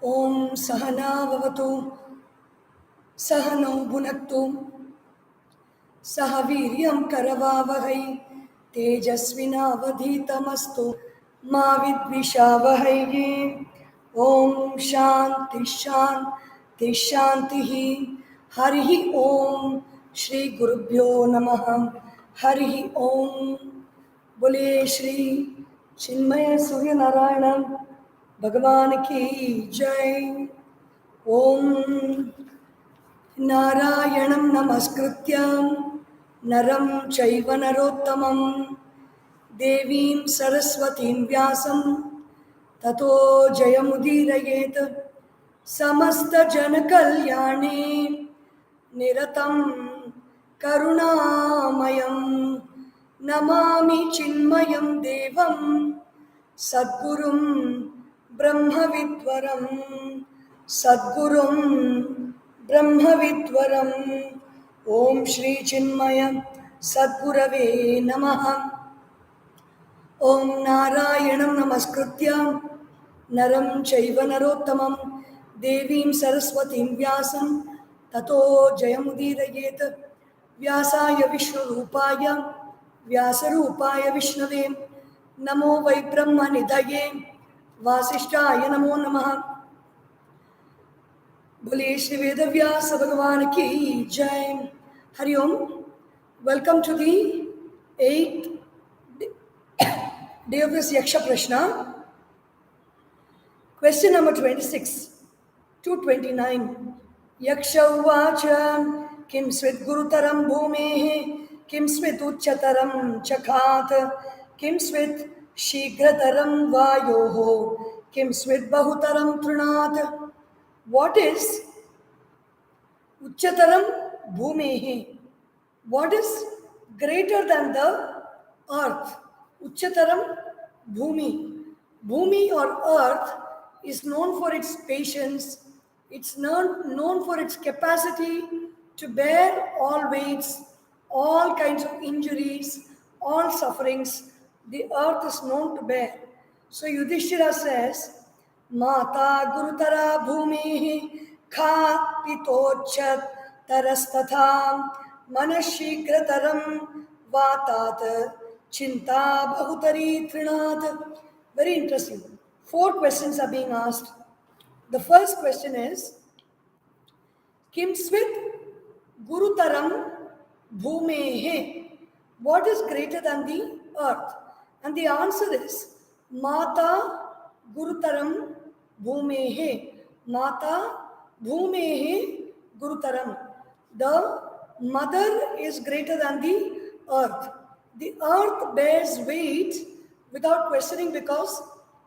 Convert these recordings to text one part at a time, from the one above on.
Om Sahana Vavatu Sahano Bhunaktu Sahaviryam Karavavahai Tejasvinavadhitamastu Ma Vidvishavahai. Om Shanti Shanti Shantihi. Harihi Om Shri Gurubhyo Namaha. Harihi Om. बोले श्री चिन्मय सूर्य नारायण भगवान की जय। ओम नारायणं नमस्कृत्य नरं चैव नरोत्तमं देवीं सरस्वतीं व्यासं ततो जयमुदीरयेत्। समस्तजनकल्याणे निरतं करुणामयं नमामि चिन्मयं देवं सद्गुरुं ब्रह्मविद्वरं ओम श्री चिन्मय सद्गुरवे नमः। ओम नारायणं नमस्कृत्य नरं चैव नरोत्तमं देवीं सरस्वतीं व्यासं ततो जयमुदीरयेत्। व्यासाय विष्णुरूपाय व्यासरूपाय विष्णवे नमो वै ब्रह्मनिधये वासिष्ठाय नमो नमः। बोले श्री वेदव्यास भगवान की जय। Hari Om. Welcome to the 8th day of this Yaksha Prashna. Question number 26 to 29. Yaksha uvacha किं स्वित् गुरुतरं भूमेः किं स्वित् उच्चतरं चखात किं स्वित् शीघ्रतरं वायोः किं स्वित् बहुतरं तृणात्. What is उच्चतरं भूमेः? What is greater than the earth? Uccataram bhumi. Bhumi or earth is known for its patience. It's known for its capacity to bear all weights, all kinds of injuries, all sufferings. The earth is known to bear. So Yudhishthira says, Mata Gurutara Bhumihi Kha Pitochat Tarastatha Manashigrataram Vatat Chinta Bahutari Trinat. Very interesting. 4 questions are being asked. The first question is, Kim Swit Gurutaram Bhumehe. What is greater than the earth? And the answer is Mata Gurutaram Bhumehe. Mata Bhumehe Gurutaram. The mother is greater than the earth. The earth bears weight without questioning because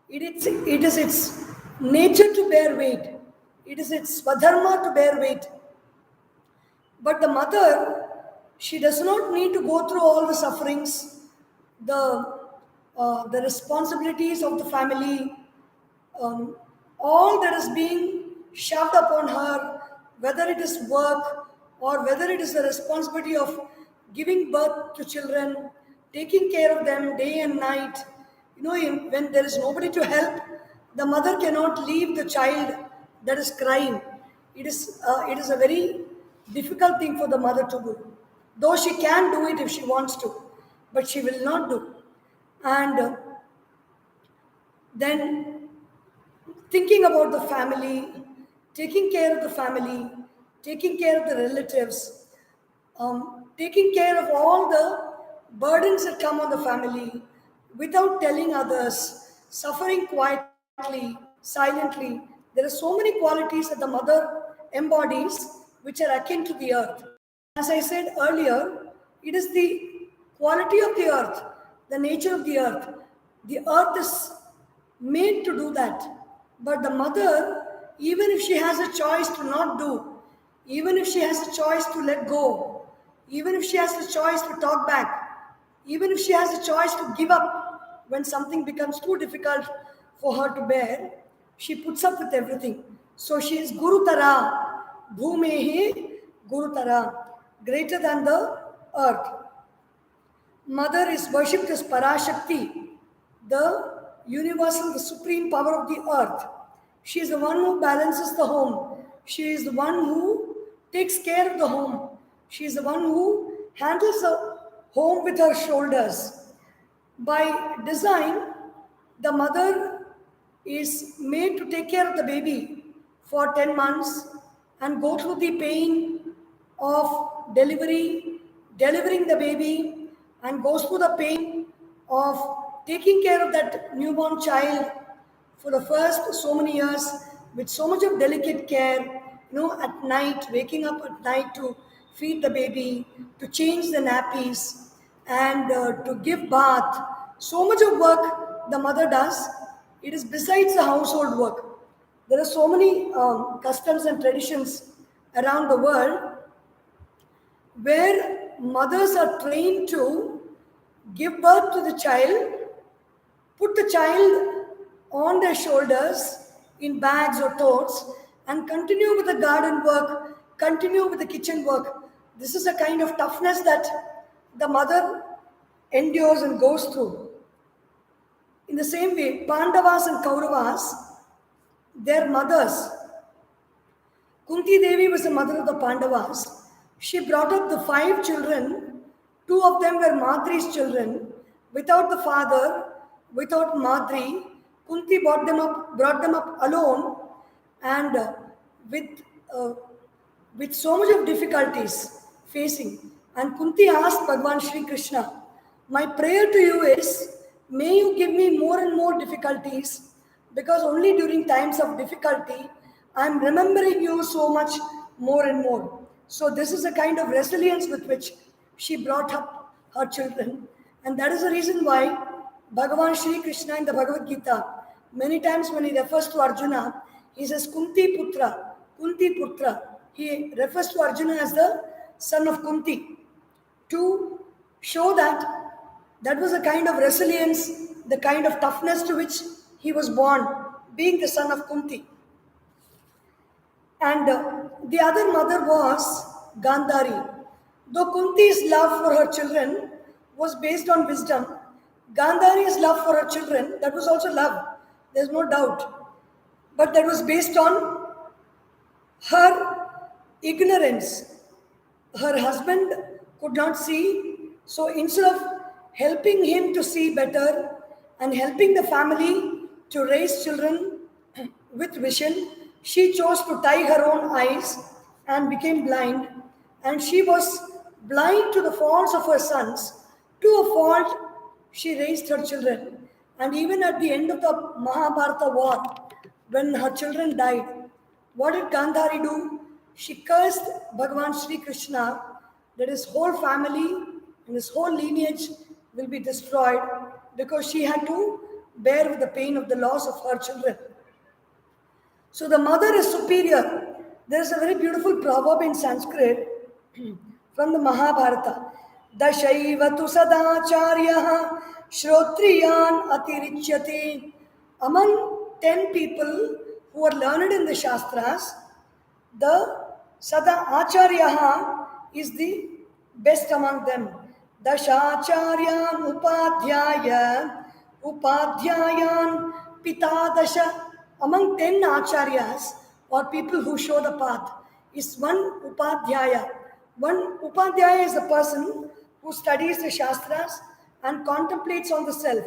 it is its nature to bear weight. It is its swadharma to bear weight. But the mother, she does not need to go through all the sufferings, the responsibilities of the family, all that is being shoved upon her, whether it is work or whether it is the responsibility of giving birth to children, taking care of them day and night. You know, when there is nobody to help, the mother cannot leave the child that is crying. It is a very difficult thing for the mother to do. Though she can do it if she wants to, but she will not do. And then thinking about the family, taking care of the family, taking care of the relatives, taking care of all the burdens that come on the family without telling others, suffering quietly, silently. There are so many qualities that the mother embodies which are akin to the earth. As I said earlier, it is the quality of the earth, the nature of the earth. The earth is made to do that. But the mother, even if she has a choice to not do, even if she has a choice to let go, even if she has a choice to talk back, even if she has a choice to give up when something becomes too difficult for her to bear, she puts up with everything. So she is Gurutara, Bhumehe Gurutara, greater than the earth. Mother is worshipped as Parashakti. the universal, the supreme power of the earth. She is the one who balances the home. She is the one who takes care of the home. She is the one who handles the home with her shoulders. By design, the mother is made to take care of the baby for 10 months and go through the pain of delivering the baby, and goes through the pain of taking care of that newborn child for the first so many years with so much of delicate care, at night, waking up at night to feed the baby, to change the nappies, and to give bath. So much of work the mother does. It is besides the household work. There are so many customs and traditions around the world where mothers are trained to give birth to the child, put the child on their shoulders in bags or totes, and continue with the garden work, continue with the kitchen work. This is a kind of toughness that the mother endures and goes through. In the same way, Pandavas and Kauravas, their mothers, Kunti Devi was the mother of the Pandavas. She brought up the 5 children. 2 of them were Madri's children. Without the father, without Madri, Kunti brought them up alone, and with uh, with so much of difficulties facing. And Kunti asked Bhagavan Sri Krishna, "My prayer to you is, may you give me more and more difficulties, because only during times of difficulty I am remembering you so much more and more." So this is a kind of resilience with which she brought up her children. And that is the reason why Bhagavan Sri Krishna in the Bhagavad Gita, many times when he refers to Arjuna, he says Kunti Putra, Kunti Putra. He refers to Arjuna as the son of Kunti, to show that that was a kind of resilience, the kind of toughness to which he was born, being the son of Kunti. And the other mother was Gandhari. Though Kunti's love for her children was based on wisdom, Gandhari's love for her children, that was also love, there's no doubt. But that was based on her ignorance. Her husband could not see, so instead of helping him to see better and helping the family to raise children with vision, she chose to tie her own eyes and became blind. And she was blind to the faults of her sons. To a fault, she raised her children. And even at the end of the Mahabharata war, when her children died, what did Gandhari do? She cursed Bhagavan Sri Krishna that his whole family and his whole lineage will be destroyed, because she had to bear with the pain of the loss of her children. So the mother is superior. There is a very beautiful proverb in Sanskrit from the Mahabharata. Dashaiva tu sadacharyaha shrotriyan atirichyate. Among 10 people who are learned in the Shastras, the Sada Acharyaha is the best among them. Dashacharyan upadhyayan pitadasha. Among 10 acharyas, or people who show the path, is one upadhyaya. One upadhyaya is a person who studies the Shastras and contemplates on the self.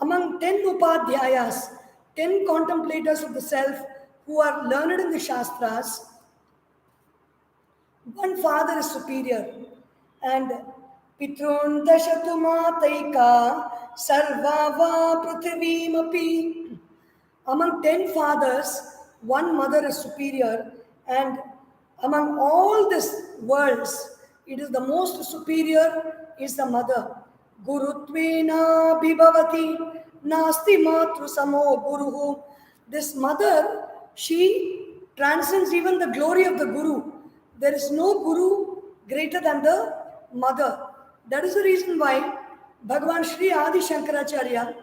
Among 10 upadhyayas, 10 contemplators of the self who are learned in the Shastras, one father is superior. And Pitrun Dashatu Mataika Sarvava Prithvimapi. Among 10 fathers, one mother is superior, and among all these worlds, it is the most superior is the mother. Gurutvena bhivavati nasti matru samo guruhu. This mother, she transcends even the glory of the guru. There is no guru greater than the mother. That is the reason why Bhagavan Sri Adi Shankaracharya,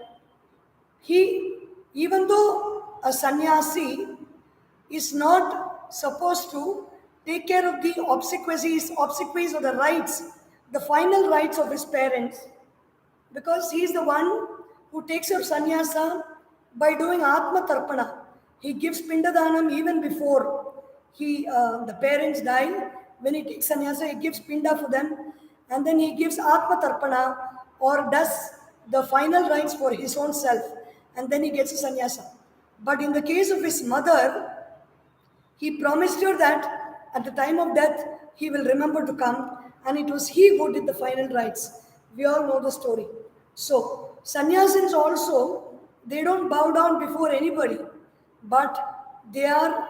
even though a sannyasi is not supposed to take care of the obsequies or the rights, the final rights of his parents, because he is the one who takes up sannyasa by doing Atma Tarpana. He gives Pindadanam even before the parents die. When he takes sannyasa, he gives Pinda for them, and then he gives Atma Tarpana or does the final rites for his own self, and then he gets a sannyasa. But in the case of his mother, he promised her that at the time of death, he will remember to come, and it was he who did the final rites. We all know the story. So, sannyasins also, they don't bow down before anybody, but they are,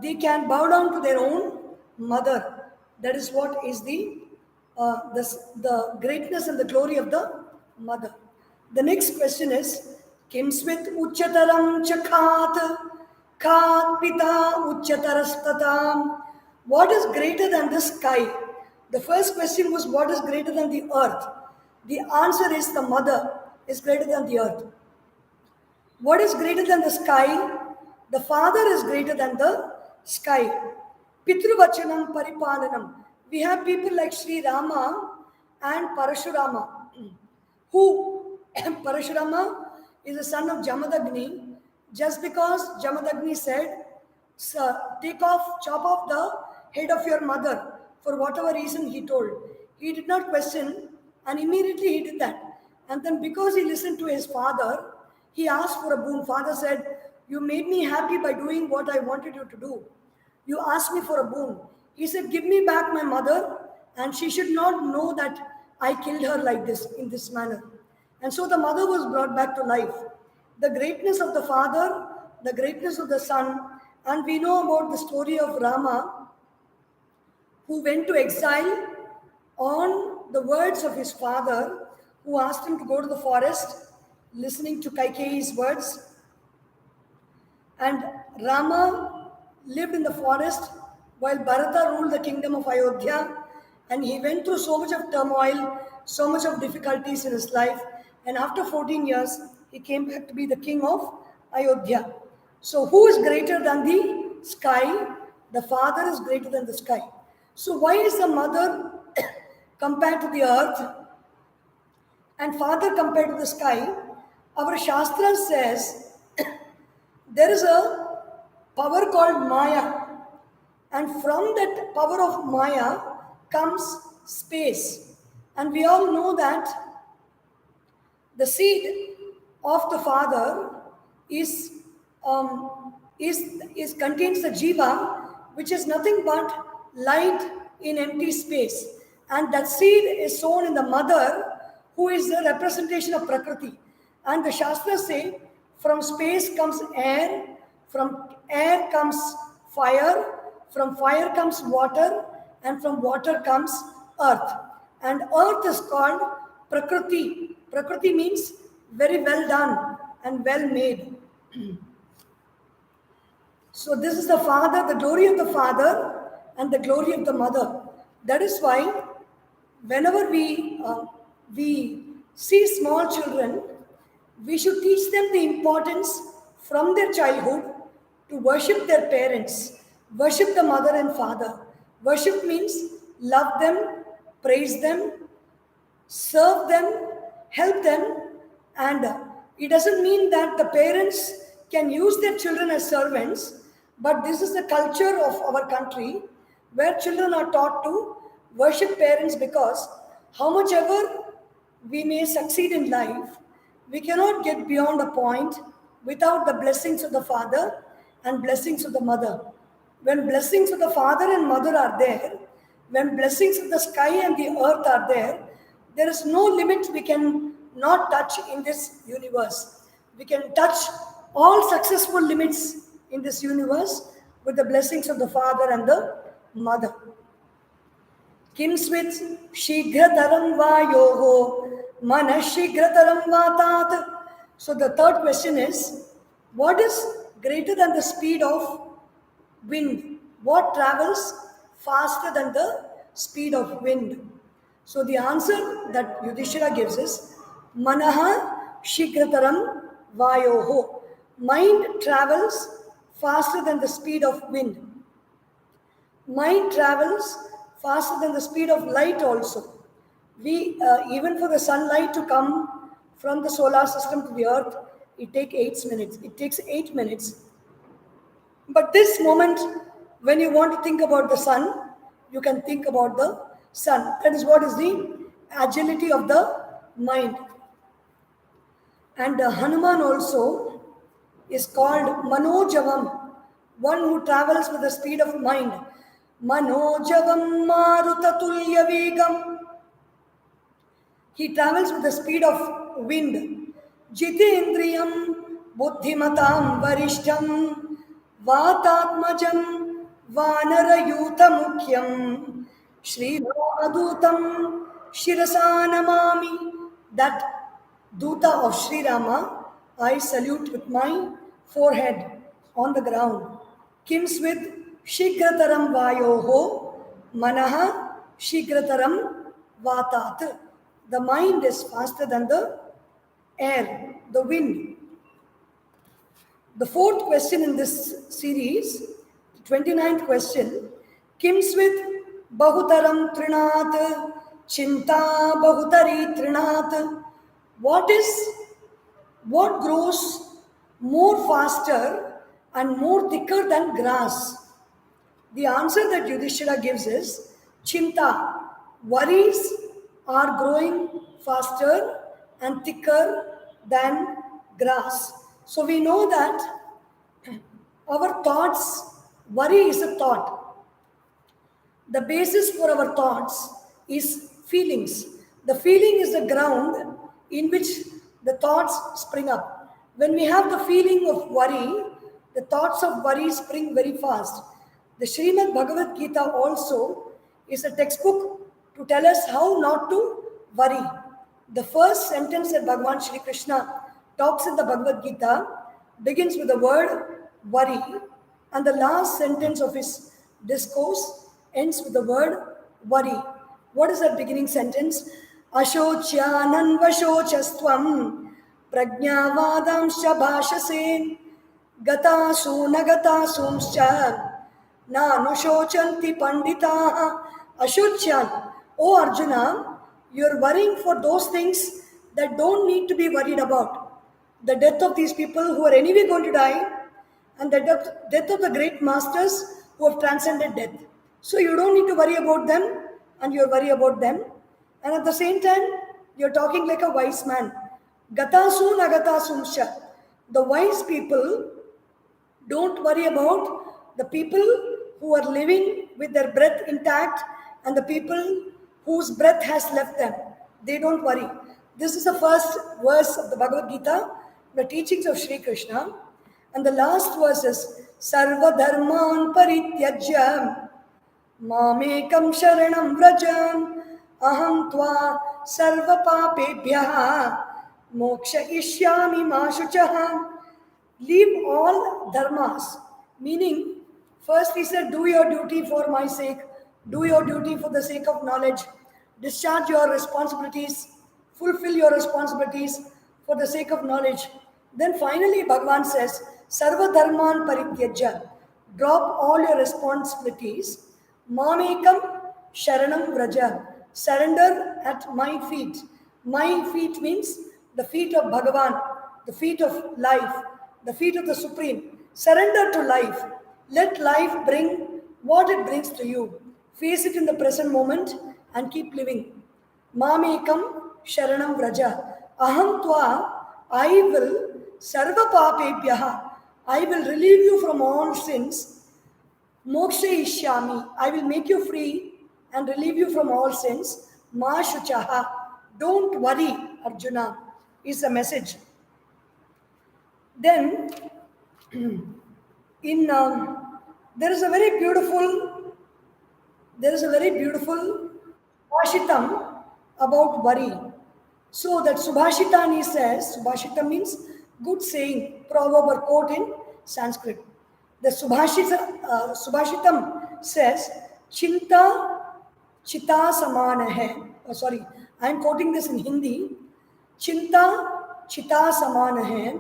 they can bow down to their own mother. That is what is the greatness and the glory of the mother. The next question is, Kimsvit Uchataram Chakhat Khat Pita Uchatarastatam. What is greater than the sky? The first question was, what is greater than the earth? The answer is, the mother is greater than the earth. What is greater than the sky? The father is greater than the sky. Pitruvachanam Paripalanam. We have people like Sri Rama and Parashurama, who Parashurama is the son of Jamadagni. Just because Jamadagni said, "Sir, chop off the head of your mother," for whatever reason he told. He did not question, and immediately he did that. And then because he listened to his father, he asked for a boon. Father said, "You made me happy by doing what I wanted you to do. You asked me for a boon." He said, "Give me back my mother, and she should not know that I killed her like this, in this manner." And so the mother was brought back to life. The greatness of the father, the greatness of the son, and we know about the story of Rama, who went to exile on the words of his father, who asked him to go to the forest, listening to Kaikeyi's words. And Rama lived in the forest while Bharata ruled the kingdom of Ayodhya. And he went through so much of turmoil, so much of difficulties in his life. And after 14 years, he came back to be the king of Ayodhya. So who is greater than the sky? The father is greater than the sky. So why is the mother compared to the earth and father compared to the sky? Our Shastra says there is a power called Maya, and from that power of Maya comes space. And we all know that the seed of the father is contains the jiva, which is nothing but light in empty space, and that seed is sown in the mother, who is the representation of Prakriti. And the Shastras say, from space comes air, from air comes fire, from fire comes water, and from water comes earth. And earth is called Prakriti. Prakriti means very well done and well made. So this is the father, the glory of the father and the glory of the mother. That is why whenever we see small children, we should teach them the importance from their childhood to worship their parents, worship the mother and father. Worship means love them, praise them, serve them, help them, and it doesn't mean that the parents can use their children as servants, but this is the culture of our country where children are taught to worship parents, because how much ever we may succeed in life, we cannot get beyond a point without the blessings of the father and blessings of the mother. When blessings of the father and mother are there, when blessings of the sky and the earth are there is no limit we can not touch in this universe. We can touch all successful limits in this universe with the blessings of the father and the mother. Kimsvit shigrataram vayoho manashigrataram vatat. So the third question is, what is greater than the speed of wind? What travels faster than the speed of wind? So the answer that Yudhishthira gives is Manaha Shigrataram Vayoho. Mind travels faster than the speed of wind. Mind travels faster than the speed of light also. We even for the sunlight to come from the solar system to the earth, it takes 8 minutes. It takes 8 minutes. But this moment, when you want to think about the sun, you can think about the sun. That is what is the agility of the mind. And Hanuman also is called Manojavam, one who travels with the speed of mind. Manojavam Marutatulya Vegam. He travels with the speed of wind. Jitendriyam Buddhimatam Varishtam Vatatmajam Vanarayuta Mukyam Shri Adutam Shirasanamami. That Duta of Sri Rama, I salute with my forehead on the ground. Kims with Shigrataram Vayoho Manaha Shigrataram Vatat. The mind is faster than the air, the wind. The fourth question in this series, the 29th question, Kims with Bahutaram Trinat, Chinta Bahutari Trinat. What grows more faster and more thicker than grass? The answer that Yudhishthira gives is Chinta. Worries are growing faster and thicker than grass. So we know that our thoughts, worry is a thought. The basis for our thoughts is feelings. The feeling is the ground in which the thoughts spring up. When we have the feeling of worry, the thoughts of worry spring very fast. The Srimad Bhagavad Gita also is a textbook to tell us how not to worry. The first sentence that Bhagavan Shri Krishna talks in the Bhagavad Gita begins with the word worry, and the last sentence of his discourse ends with the word worry. What is that beginning sentence? Ashochyananvashochastvam prajnavadamscha bhashase gatasu nagatasumscha nanushocanti panditaha. Ashochyan, O Arjuna, you are worrying for those things that don't need to be worried about. The death of these people who are anyway going to die, and the death of the great masters who have transcended death. So you don't need to worry about them, and you worry about them. And at the same time, you're talking like a wise man. Gatasu nagatasumsha. The wise people don't worry about the people who are living with their breath intact and the people whose breath has left them. They don't worry. This is the first verse of the Bhagavad Gita, the teachings of Sri Krishna. And the last verse is Sarva Dharman Parityajya Mamekam Sharanam Vrajam Aham Tva Sarva Papebhyaha Moksha Ishyami Mashuchaha. Leave all dharmas, meaning first he said, do your duty for my sake, do your duty for the sake of knowledge, discharge your responsibilities, fulfill your responsibilities for the sake of knowledge. Then finally Bhagavan says, Sarva Dharman Parityajya, drop all your responsibilities, Mamekam Sharanam Vraja, surrender at my feet. My feet means the feet of Bhagavan, the feet of life, the feet of the Supreme. Surrender to life. Let life bring what it brings to you. Face it in the present moment and keep living. Mamekam Sharanam Vraja. Aham Tva, I will Sarva Papebhyaha. I will relieve you from all sins. Moksha Ishyami. I will make you free and relieve you from all sins. Ma Shuchaha. Don't worry, Arjuna, is the message. Then, in there is a very beautiful Subhashitam about worry. So that Subhashitani says, Subhashita means good saying, proverb or quote in Sanskrit. The Subhashitam says, Chinta Chita Samana hai. Sorry, I am quoting this in Hindi. Chinta Chita Samana hai.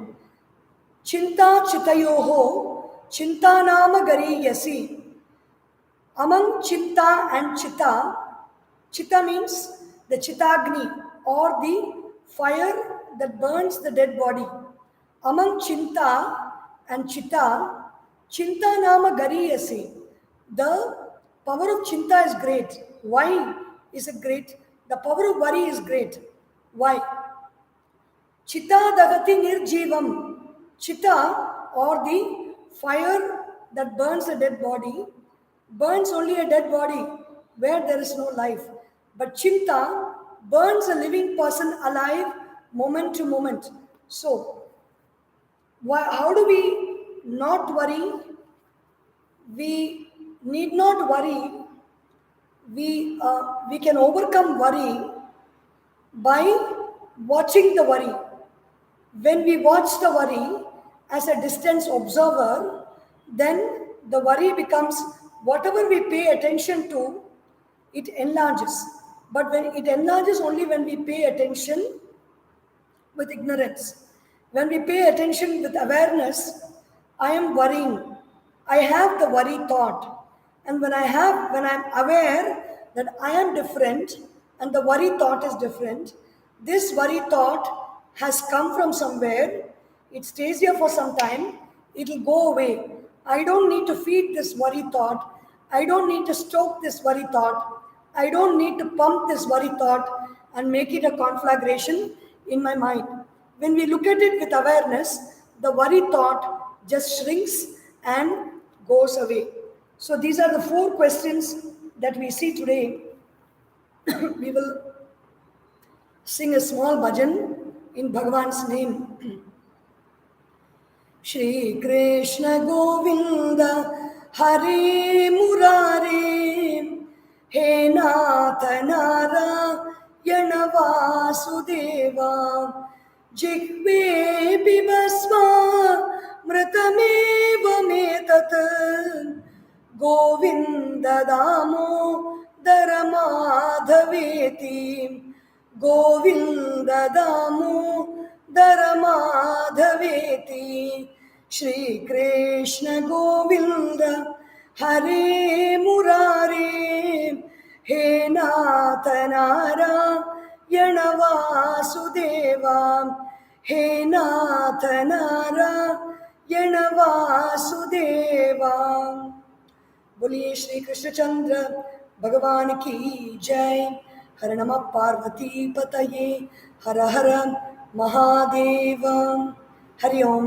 Chinta Chitayoho, Chinta Nama Gari Yasi. Among Chinta and Chita, Chita means the Chitagni or the fire that burns the dead body. Among Chinta and Chitta, Chinta nama gariyase. The power of Chinta is great. Why is it great? The power of worry is great. Why? Chitta dagati nirjivam. Chitta, or the fire that burns a dead body, burns only a dead body where there is no life. But Chinta burns a living person alive moment to moment. So, how do we not worry? We need not worry. We can overcome worry by watching the worry. When we watch the worry as a distant observer, then the worry becomes whatever we pay attention to, it enlarges. But when it enlarges only when we pay attention with ignorance. When we pay attention with awareness, I am worrying. I have the worry thought. And when I'm aware that I am different and the worry thought is different, this worry thought has come from somewhere. It stays here for some time. It will go away. I don't need to feed this worry thought. I don't need to stoke this worry thought. I don't need to pump this worry thought and make it a conflagration in my mind. When we look at it with awareness, the worry thought just shrinks and goes away. So these are the 4 questions that we see today. We will sing a small bhajan in Bhagavan's name. Shri Krishna Govinda Hare Murare He Nath Narayana Vasudeva Jihve Bibasva Mritameva Metat Govinda Damo Daramadhaveti Govinda Damo Daramadhaveti Shri Krishna Govinda Hare Murare He Nath Narayana Vasudeva He Nath Narayana Vasudeva. बोलिए श्री कृष्ण चंद्र भगवान की जय. हर नमः पार्वती पतये. हर हर महादेव. हरि ओम.